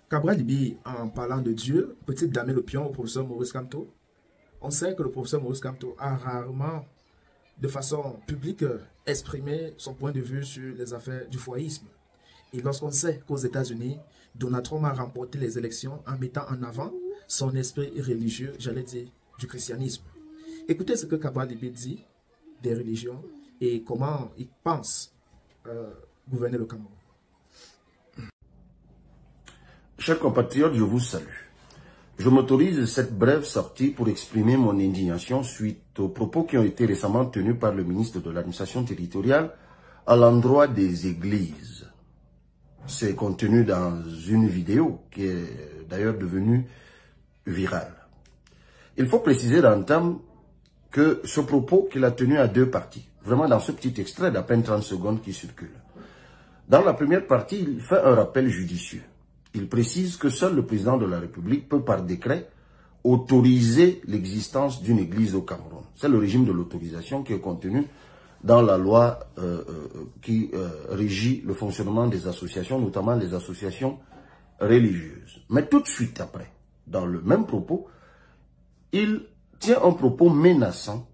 Cabral Libi, en parlant de Dieu, peut-il damer le pion au professeur Maurice Kamto? On sait que le professeur Maurice Kamto a rarement, de façon publique, exprimé son point de vue sur les affaires du foyisme. Et lorsqu'on sait qu'aux États-Unis, Donald Trump a remporté les élections en mettant en avant son esprit religieux, j'allais dire, du christianisme. Écoutez ce que Cabral Libi dit des religions et comment il pense gouverner le Cameroun. Chers compatriotes, je vous salue. Je m'autorise cette brève sortie pour exprimer mon indignation suite aux propos qui ont été récemment tenus par le ministre de l'administration territoriale à l'endroit des églises. C'est contenu dans une vidéo qui est d'ailleurs devenue virale. Il faut préciser d'entame que ce propos qu'il a tenu à deux parties, vraiment dans ce petit extrait d'à peine 30 secondes qui circule. Dans la première partie, il fait un rappel judicieux. Il précise que seul le président de la République peut par décret autoriser l'existence d'une église au Cameroun. C'est le régime de l'autorisation qui est contenu dans la loi qui régit le fonctionnement des associations, notamment les associations religieuses. Mais tout de suite après, dans le même propos, il tient un propos menaçant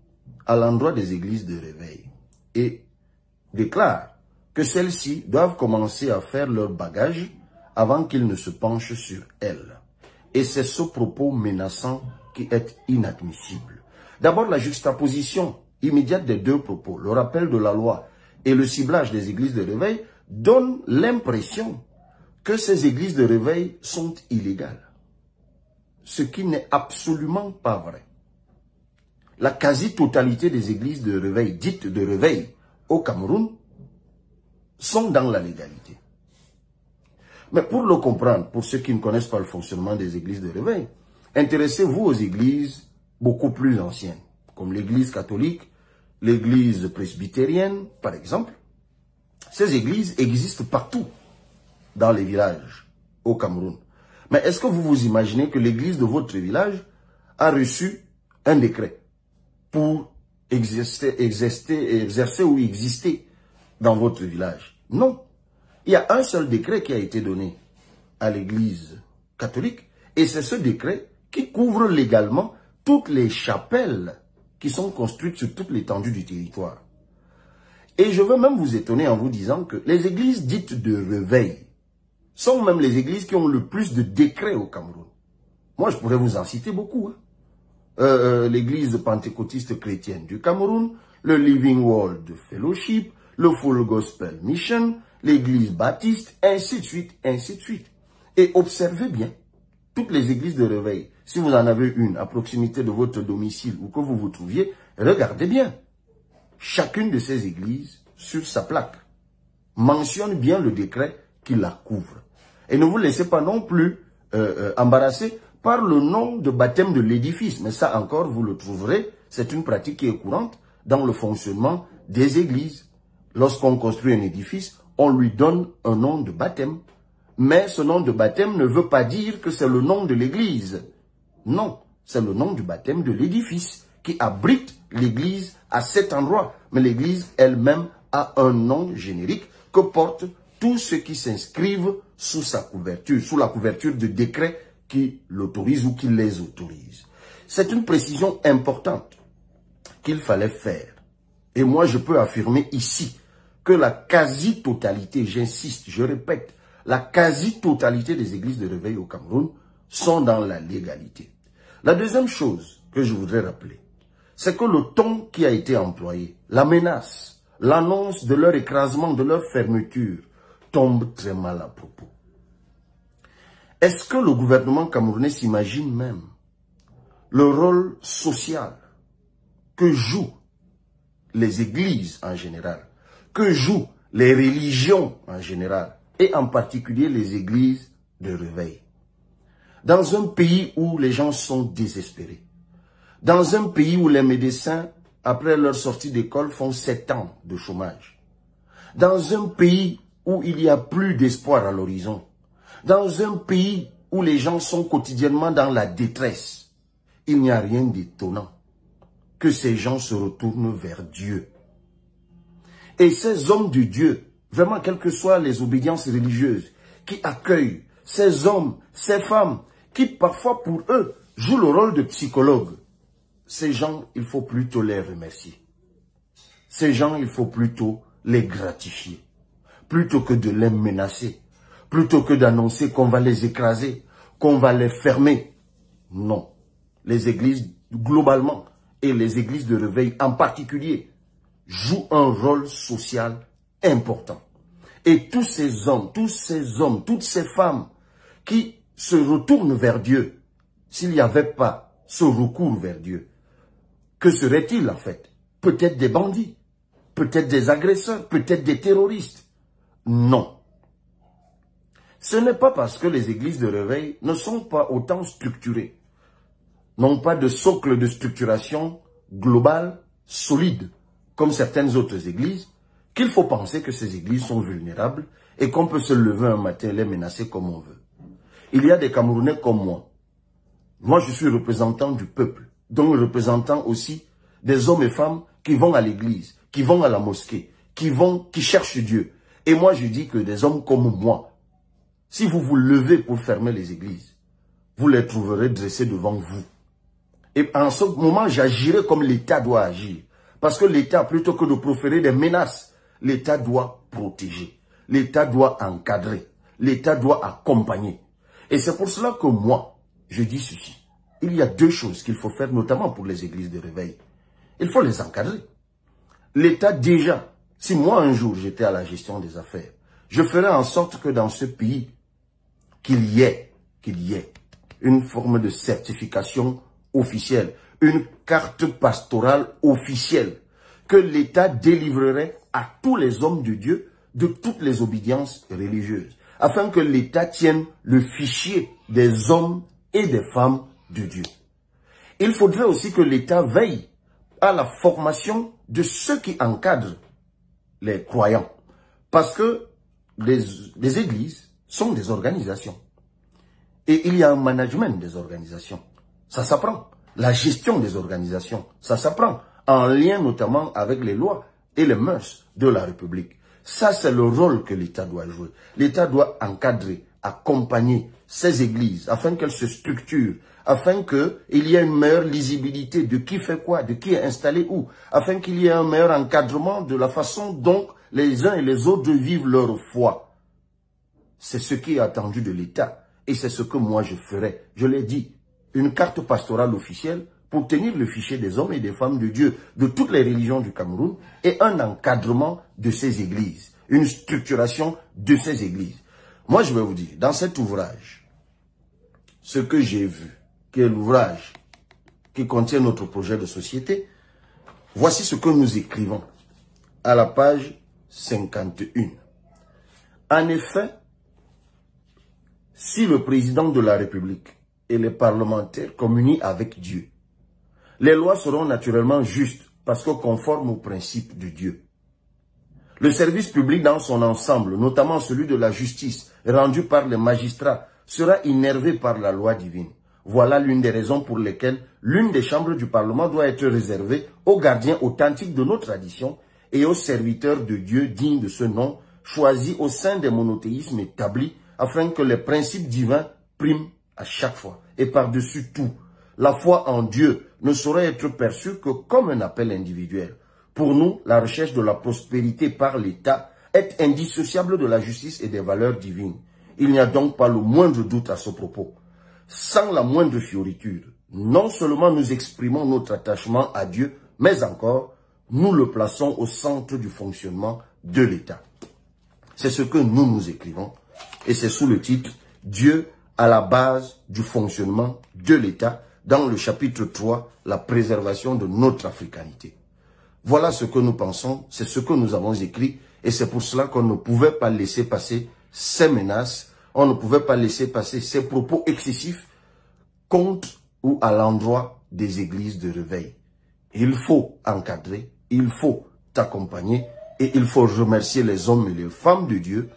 à l'endroit des églises de réveil et déclare que celles-ci doivent commencer à faire leur bagage avant qu'ils ne se penchent sur elles. Et c'est ce propos menaçant qui est inadmissible. D'abord, la juxtaposition immédiate des deux propos, le rappel de la loi et le ciblage des églises de réveil, donne l'impression que ces églises de réveil sont illégales. Ce qui n'est absolument pas vrai. La quasi-totalité des églises de réveil, dites de réveil au Cameroun, sont dans la légalité. Mais pour le comprendre, pour ceux qui ne connaissent pas le fonctionnement des églises de réveil, intéressez-vous aux églises beaucoup plus anciennes, comme l'église catholique, l'église presbytérienne, par exemple. Ces églises existent partout dans les villages au Cameroun. Mais est-ce que vous vous imaginez que l'église de votre village a reçu un décret pour exercer ou exister dans votre village? Non. Il y a un seul décret qui a été donné à l'église catholique et c'est ce décret qui couvre légalement toutes les chapelles qui sont construites sur toute l'étendue du territoire. Et je veux même vous étonner en vous disant que les églises dites de réveil sont même les églises qui ont le plus de décrets au Cameroun. Moi, je pourrais vous en citer beaucoup. L'église pentecôtiste chrétienne du Cameroun, le Living World Fellowship, le Full Gospel Mission, l'église baptiste, ainsi de suite, ainsi de suite. Et observez bien, toutes les églises de réveil, si vous en avez une à proximité de votre domicile ou que vous vous trouviez, regardez bien. Chacune de ces églises, sur sa plaque, mentionne bien le décret qui la couvre. Et ne vous laissez pas non plus embarrasser par le nom de baptême de l'édifice. Mais ça encore, vous le trouverez, c'est une pratique qui est courante dans le fonctionnement des églises. Lorsqu'on construit un édifice, on lui donne un nom de baptême. Mais ce nom de baptême ne veut pas dire que c'est le nom de l'église. Non, c'est le nom du baptême de l'édifice qui abrite l'église à cet endroit. Mais l'église elle-même a un nom générique que portent tous ceux qui s'inscrivent sous sa couverture, sous la couverture de décrets qui l'autorisent ou qui les autorisent. C'est une précision importante qu'il fallait faire. Et moi, je peux affirmer ici que la quasi-totalité, j'insiste, je répète, la quasi-totalité des églises de réveil au Cameroun sont dans la légalité. La deuxième chose que je voudrais rappeler, c'est que le ton qui a été employé, la menace, l'annonce de leur écrasement, de leur fermeture, tombe très mal à propos. Est-ce que le gouvernement camerounais s'imagine même le rôle social que jouent les églises en général, que jouent les religions en général, et en particulier les églises de réveil? Dans un pays où les gens sont désespérés, dans un pays où les médecins, après leur sortie d'école, font 7 ans de chômage, dans un pays où il n'y a plus d'espoir à l'horizon, dans un pays où les gens sont quotidiennement dans la détresse, il n'y a rien d'étonnant que ces gens se retournent vers Dieu. Et ces hommes de Dieu, vraiment quelles que soient les obédiences religieuses, qui accueillent ces hommes, ces femmes, qui parfois pour eux jouent le rôle de psychologues. Ces gens, il faut plutôt les remercier. Ces gens, il faut plutôt les gratifier. Plutôt que de les menacer. Plutôt que d'annoncer qu'on va les écraser, qu'on va les fermer. Non. Les églises, globalement, et les églises de réveil en particulier, jouent un rôle social important. Et tous ces hommes, toutes ces femmes qui se retournent vers Dieu, s'il n'y avait pas ce recours vers Dieu, que serait-il en fait? Peut-être des bandits, peut-être des agresseurs, peut-être des terroristes. Non. Ce n'est pas parce que les églises de réveil ne sont pas autant structurées, n'ont pas de socle de structuration globale, solide, comme certaines autres églises, qu'il faut penser que ces églises sont vulnérables et qu'on peut se lever un matin et les menacer comme on veut. Il y a des Camerounais comme moi. Moi, je suis représentant du peuple, donc représentant aussi des hommes et femmes qui vont à l'église, qui vont à la mosquée, qui cherchent Dieu. Et moi, je dis que des hommes comme moi, si vous vous levez pour fermer les églises, vous les trouverez dressés devant vous. Et en ce moment, j'agirai comme l'État doit agir. Parce que l'État, plutôt que de proférer des menaces, l'État doit protéger. L'État doit encadrer. L'État doit accompagner. Et c'est pour cela que moi, je dis ceci. Il y a deux choses qu'il faut faire, notamment pour les églises de réveil. Il faut les encadrer. L'État déjà, si moi un jour j'étais à la gestion des affaires, je ferais en sorte que dans ce pays, qu'il y ait une forme de certification officielle, une carte pastorale officielle, que l'État délivrerait à tous les hommes de Dieu de toutes les obédiences religieuses, afin que l'État tienne le fichier des hommes et des femmes de Dieu. Il faudrait aussi que l'État veille à la formation de ceux qui encadrent les croyants, parce que les églises sont des organisations. Et il y a un management des organisations. Ça s'apprend. La gestion des organisations, ça s'apprend. En lien notamment avec les lois et les mœurs de la République. Ça, c'est le rôle que l'État doit jouer. L'État doit encadrer, accompagner ces églises afin qu'elles se structurent, afin qu'il y ait une meilleure lisibilité de qui fait quoi, de qui est installé où, afin qu'il y ait un meilleur encadrement de la façon dont les uns et les autres vivent leur foi. C'est ce qui est attendu de l'État. Et c'est ce que moi je ferai. Je l'ai dit, une carte pastorale officielle pour tenir le fichier des hommes et des femmes de Dieu de toutes les religions du Cameroun et un encadrement de ces églises, une structuration de ces églises. Moi je vais vous dire, dans cet ouvrage, ce que j'ai vu, qui est l'ouvrage qui contient notre projet de société, voici ce que nous écrivons à la page 51. En effet, si le président de la République et les parlementaires communient avec Dieu, les lois seront naturellement justes parce que conformes aux principes de Dieu. Le service public dans son ensemble, notamment celui de la justice rendu par les magistrats, sera innervé par la loi divine. Voilà l'une des raisons pour lesquelles l'une des chambres du Parlement doit être réservée aux gardiens authentiques de nos traditions et aux serviteurs de Dieu dignes de ce nom, choisis au sein des monothéismes établis, afin que les principes divins priment à chaque fois. Et par-dessus tout, la foi en Dieu ne saurait être perçue que comme un appel individuel. Pour nous, la recherche de la prospérité par l'État est indissociable de la justice et des valeurs divines. Il n'y a donc pas le moindre doute à ce propos. Sans la moindre fioriture, non seulement nous exprimons notre attachement à Dieu, mais encore, nous le plaçons au centre du fonctionnement de l'État. C'est ce que nous écrivons. Et c'est sous le titre « Dieu à la base du fonctionnement de l'État » dans le chapitre 3, la préservation de notre africanité. Voilà ce que nous pensons, c'est ce que nous avons écrit et c'est pour cela qu'on ne pouvait pas laisser passer ces menaces, on ne pouvait pas laisser passer ces propos excessifs contre ou à l'endroit des églises de réveil. Il faut encadrer, il faut accompagner et il faut remercier les hommes et les femmes de Dieu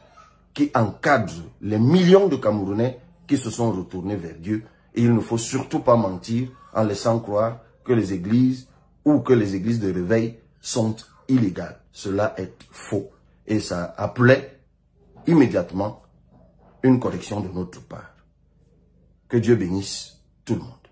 qui encadrent les millions de Camerounais qui se sont retournés vers Dieu. Et il ne faut surtout pas mentir en laissant croire que les églises ou que les églises de réveil sont illégales. Cela est faux. Et ça appelait immédiatement une correction de notre part. Que Dieu bénisse tout le monde.